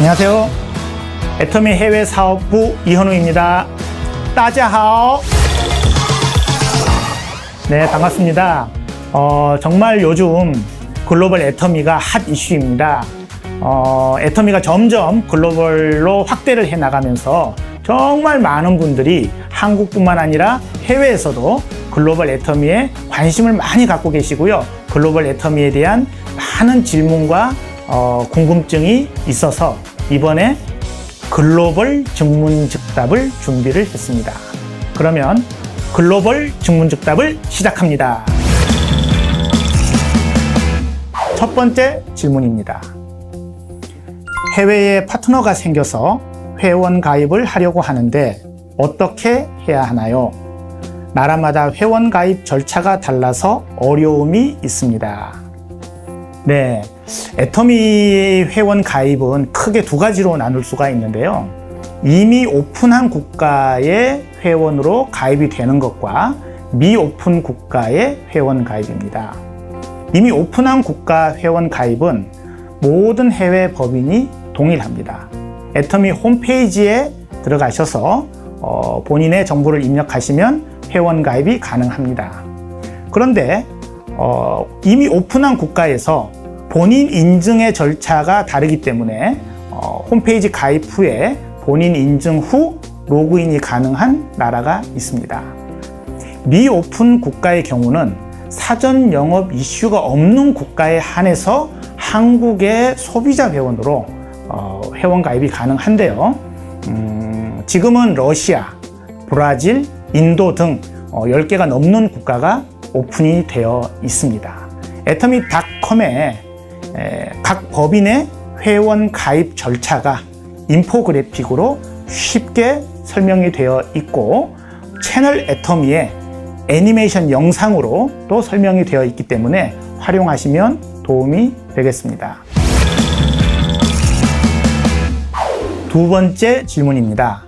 안녕하세요. 애터미 해외 사업부 이현우입니다. 따자하오. 네, 반갑습니다. 정말 요즘 글로벌 애터미가 핫 이슈입니다. 애터미가 점점 글로벌로 확대를 해 나가면서 정말 많은 분들이 한국뿐만 아니라 해외에서도 글로벌 애터미에 관심을 많이 갖고 계시고요. 글로벌 애터미에 대한 많은 질문과 궁금증이 있어서 이번에 글로벌 증문즉답을 준비를 했습니다. 그러면 글로벌 증문즉답을 시작합니다. 첫 번째 질문입니다. 해외에 파트너가 생겨서 회원 가입을 하려고 하는데 어떻게 해야 하나요? 나라마다 회원 가입 절차가 달라서 어려움이 있습니다. 네, 애터미 회원 가입은 크게 두 가지로 나눌 수가 있는데요. 이미 오픈한 국가의 회원으로 가입이 되는 것과 미오픈 국가의 회원 가입입니다. 이미 오픈한 국가 회원 가입은 모든 해외 법인이 동일합니다. 애터미 홈페이지에 들어가셔서 본인의 정보를 입력하시면 회원 가입이 가능합니다. 그런데 이미 오픈한 국가에서 본인 인증의 절차가 다르기 때문에 홈페이지 가입 후에 본인 인증 후 로그인이 가능한 나라가 있습니다. 미오픈 국가의 경우는 사전 영업 이슈가 없는 국가에 한해서 한국의 소비자 회원으로 회원 가입이 가능한데요. 지금은 러시아, 브라질, 인도 등 10개가 넘는 국가가 오픈이 되어 있습니다. 애터미닷컴에 각 법인의 회원 가입 절차가 인포그래픽으로 쉽게 설명이 되어 있고 채널 애터미에 애니메이션 영상으로 또 설명이 되어 있기 때문에 활용하시면 도움이 되겠습니다. 두 번째 질문입니다.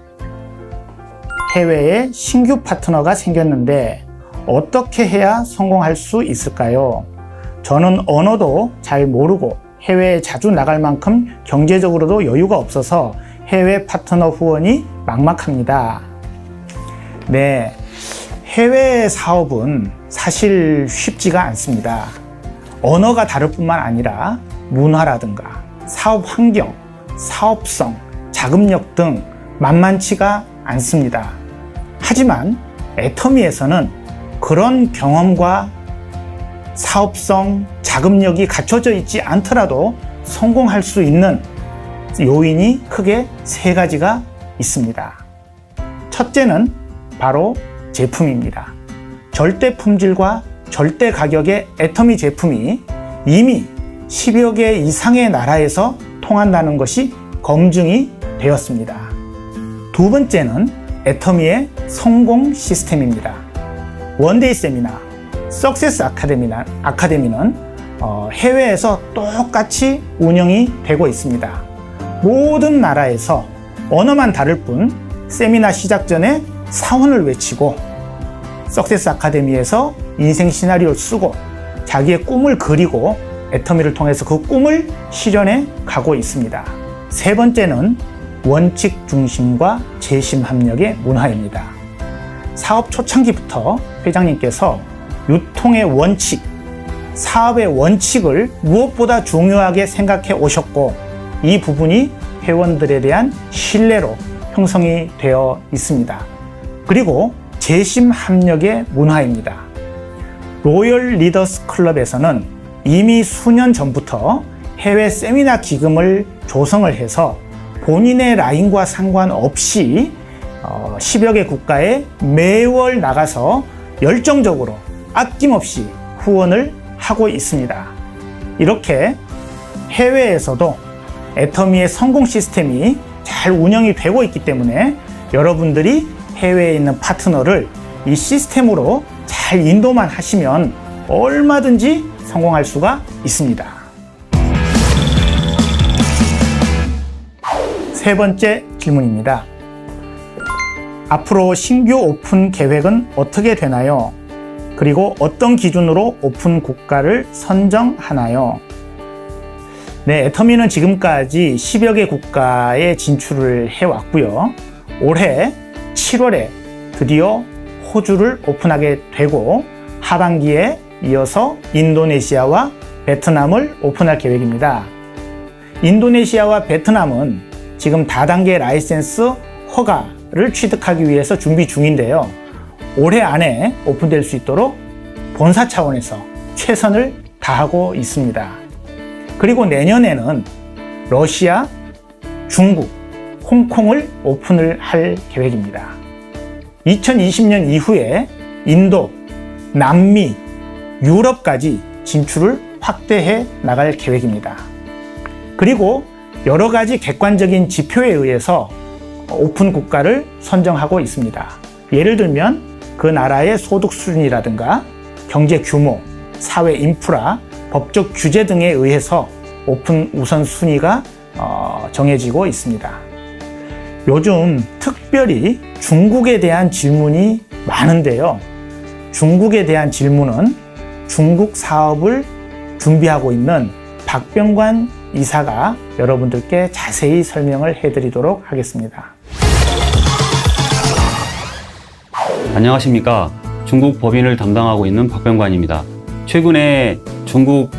해외에 신규 파트너가 생겼는데 어떻게 해야 성공할 수 있을까요? 저는 언어도 잘 모르고 해외에 자주 나갈 만큼 경제적으로도 여유가 없어서 해외 파트너 후원이 막막합니다. 네, 해외 사업은 사실 쉽지가 않습니다. 언어가 다를 뿐만 아니라 문화라든가 사업 환경, 사업성, 자금력 등 만만치가 않습니다. 하지만 애터미에서는 그런 경험과 사업성, 자금력이 갖춰져 있지 않더라도 성공할 수 있는 요인이 크게 세 가지가 있습니다. 첫째는 바로 제품입니다. 절대 품질과 절대 가격의 애터미 제품이 이미 10여 개 이상의 나라에서 통한다는 것이 검증이 되었습니다. 두 번째는 애터미의 성공 시스템입니다. 원데이 세미나, 석세스 아카데미는 해외에서 똑같이 운영이 되고 있습니다. 모든 나라에서 언어만 다를 뿐 세미나 시작 전에 사원을 외치고 석세스 아카데미에서 인생 시나리오를 쓰고 자기의 꿈을 그리고 애터미를 통해서 그 꿈을 실현해 가고 있습니다. 세 번째는 원칙 중심과 재심 합력의 문화입니다. 사업 초창기부터 회장님께서 유통의 원칙, 사업의 원칙을 무엇보다 중요하게 생각해 오셨고 이 부분이 회원들에 대한 신뢰로 형성이 되어 있습니다. 그리고 재심 합력의 문화입니다. 로열 리더스 클럽에서는 이미 수년 전부터 해외 세미나 기금을 조성을 해서 본인의 라인과 상관없이 10여 개 국가에 매월 나가서 열정적으로 아낌없이 후원을 하고 있습니다. 이렇게 해외에서도 애터미의 성공 시스템이 잘 운영이 되고 있기 때문에 여러분들이 해외에 있는 파트너를 이 시스템으로 잘 인도만 하시면 얼마든지 성공할 수가 있습니다. 세 번째 질문입니다. 앞으로 신규 오픈 계획은 어떻게 되나요? 그리고 어떤 기준으로 오픈 국가를 선정하나요? 네, 애터미는 지금까지 10여 개 국가에 진출을 해왔고요. 올해 7월에 드디어 호주를 오픈하게 되고 하반기에 이어서 인도네시아와 베트남을 오픈할 계획입니다. 인도네시아와 베트남은 지금 다단계 라이센스 허가를 취득하기 위해서 준비 중인데요. 올해 안에 오픈될 수 있도록 본사 차원에서 최선을 다하고 있습니다. 그리고 내년에는 러시아, 중국, 홍콩을 오픈을 할 계획입니다. 2020년 이후에 인도, 남미, 유럽까지 진출을 확대해 나갈 계획입니다. 그리고 여러 가지 객관적인 지표에 의해서 오픈 국가를 선정하고 있습니다. 예를 들면 그 나라의 소득 수준이라든가 경제 규모, 사회 인프라, 법적 규제 등에 의해서 오픈 우선순위가 정해지고 있습니다. 요즘 특별히 중국에 대한 질문이 많은데요. 중국에 대한 질문은 중국 사업을 준비하고 있는 박병관 이사가 여러분들께 자세히 설명을 해드리도록 하겠습니다. 안녕하십니까. 중국 법인을 담당하고 있는 박병관입니다. 최근에 중국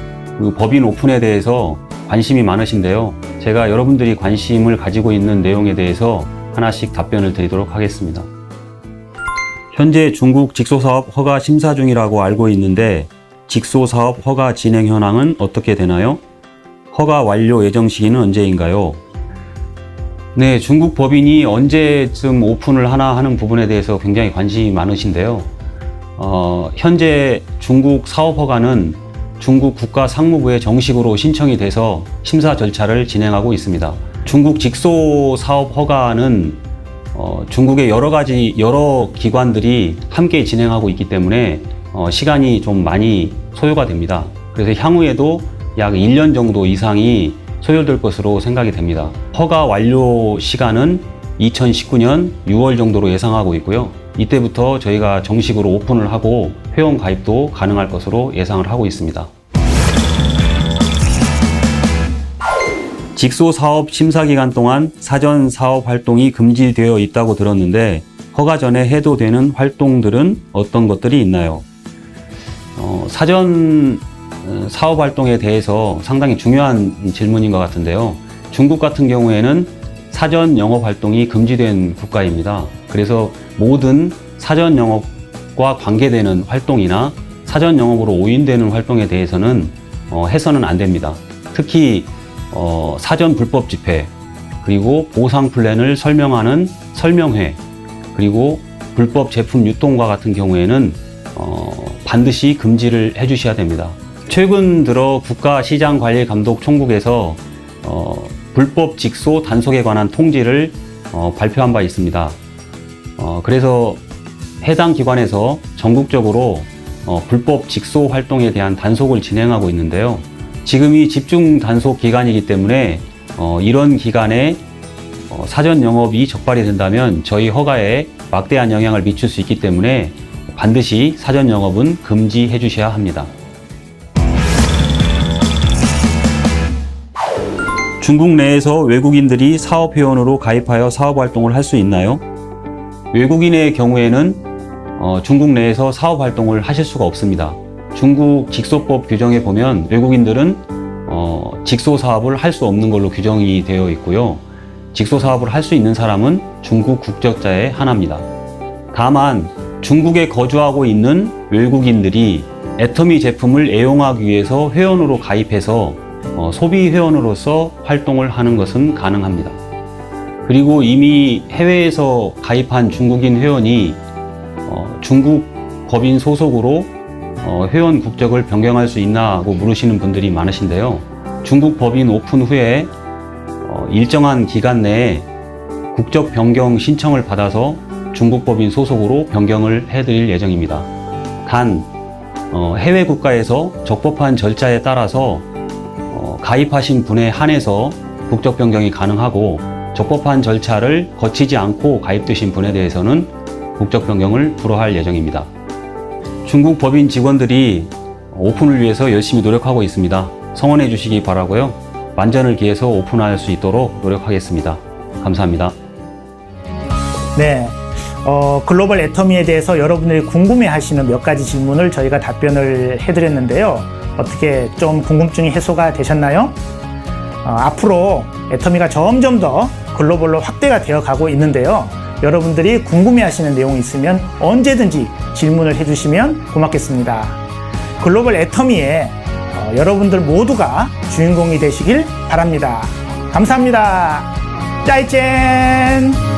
법인 오픈에 대해서 관심이 많으신데요. 제가 여러분들이 관심을 가지고 있는 내용에 대해서 하나씩 답변을 드리도록 하겠습니다. 현재 중국 직소사업 허가 심사 중이라고 알고 있는데 직소사업 허가 진행 현황은 어떻게 되나요? 허가 완료 예정 시기는 언제인가요? 네, 중국 법인이 언제쯤 오픈을 하나 하는 부분에 대해서 굉장히 관심이 많으신데요. 현재 중국 사업 허가는 중국 국가상무부에 정식으로 신청이 돼서 심사 절차를 진행하고 있습니다. 중국 직소 사업 허가는 중국의 여러 기관들이 함께 진행하고 있기 때문에 시간이 좀 많이 소요가 됩니다. 그래서 향후에도 약 1년 정도 이상이 소요될 것으로 생각이 됩니다. 허가 완료 시간은 2019년 6월 정도로 예상하고 있고요. 이때부터 저희가 정식으로 오픈을 하고 회원 가입도 가능할 것으로 예상을 하고 있습니다. 직소사업 심사기간 동안 사전 사업 활동이 금지되어 있다고 들었는데 허가 전에 해도 되는 활동들은 어떤 것들이 있나요? 사전 사업 활동에 대해서 상당히 중요한 질문인 것 같은데요. 중국 같은 경우에는 사전 영업 활동이 금지된 국가입니다. 그래서 모든 사전 영업과 관계되는 활동이나 사전 영업으로 오인되는 활동에 대해서는 해서는 안 됩니다. 특히 사전 불법 집회, 그리고 보상 플랜을 설명하는 설명회, 그리고 불법 제품 유통과 같은 경우에는 반드시 금지를 해주셔야 됩니다. 최근 들어 국가시장관리감독총국에서 불법 직소 단속에 관한 통지를 발표한 바 있습니다. 그래서 해당 기관에서 전국적으로 불법 직소 활동에 대한 단속을 진행하고 있는데요. 지금이 집중 단속 기간이기 때문에 이런 기간에 사전 영업이 적발이 된다면 저희 허가에 막대한 영향을 미칠 수 있기 때문에 반드시 사전 영업은 금지해 주셔야 합니다. 중국 내에서 외국인들이 사업회원으로 가입하여 사업활동을 할 수 있나요? 외국인의 경우에는 중국 내에서 사업활동을 하실 수가 없습니다. 중국 직소법 규정에 보면 외국인들은 직소사업을 할 수 없는 걸로 규정이 되어 있고요. 직소사업을 할 수 있는 사람은 중국 국적자에 한합니다. 다만 중국에 거주하고 있는 외국인들이 애터미 제품을 애용하기 위해서 회원으로 가입해서 소비 회원으로서 활동을 하는 것은 가능합니다. 그리고 이미 해외에서 가입한 중국인 회원이 중국 법인 소속으로 회원 국적을 변경할 수 있나고 물으시는 분들이 많으신데요. 중국 법인 오픈 후에 일정한 기간 내에 국적 변경 신청을 받아서 중국 법인 소속으로 변경을 해드릴 예정입니다. 단 해외 국가에서 적법한 절차에 따라서 가입하신 분에 한해서 국적 변경이 가능하고 적법한 절차를 거치지 않고 가입되신 분에 대해서는 국적 변경을 불허할 예정입니다. 중국 법인 직원들이 오픈을 위해서 열심히 노력하고 있습니다. 성원해 주시기 바라고요. 만전을 기해서 오픈할 수 있도록 노력하겠습니다. 감사합니다. 네. 글로벌 애터미에 대해서 여러분들이 궁금해하시는 몇 가지 질문을 저희가 답변을 해드렸는데요. 어떻게 좀 궁금증이 해소가 되셨나요? 앞으로 애터미가 점점 더 글로벌로 확대가 되어 가고 있는데요. 여러분들이 궁금해하시는 내용이 있으면 언제든지 질문을 해주시면 고맙겠습니다. 글로벌 애터미에 여러분들 모두가 주인공이 되시길 바랍니다. 감사합니다. 짜이젠!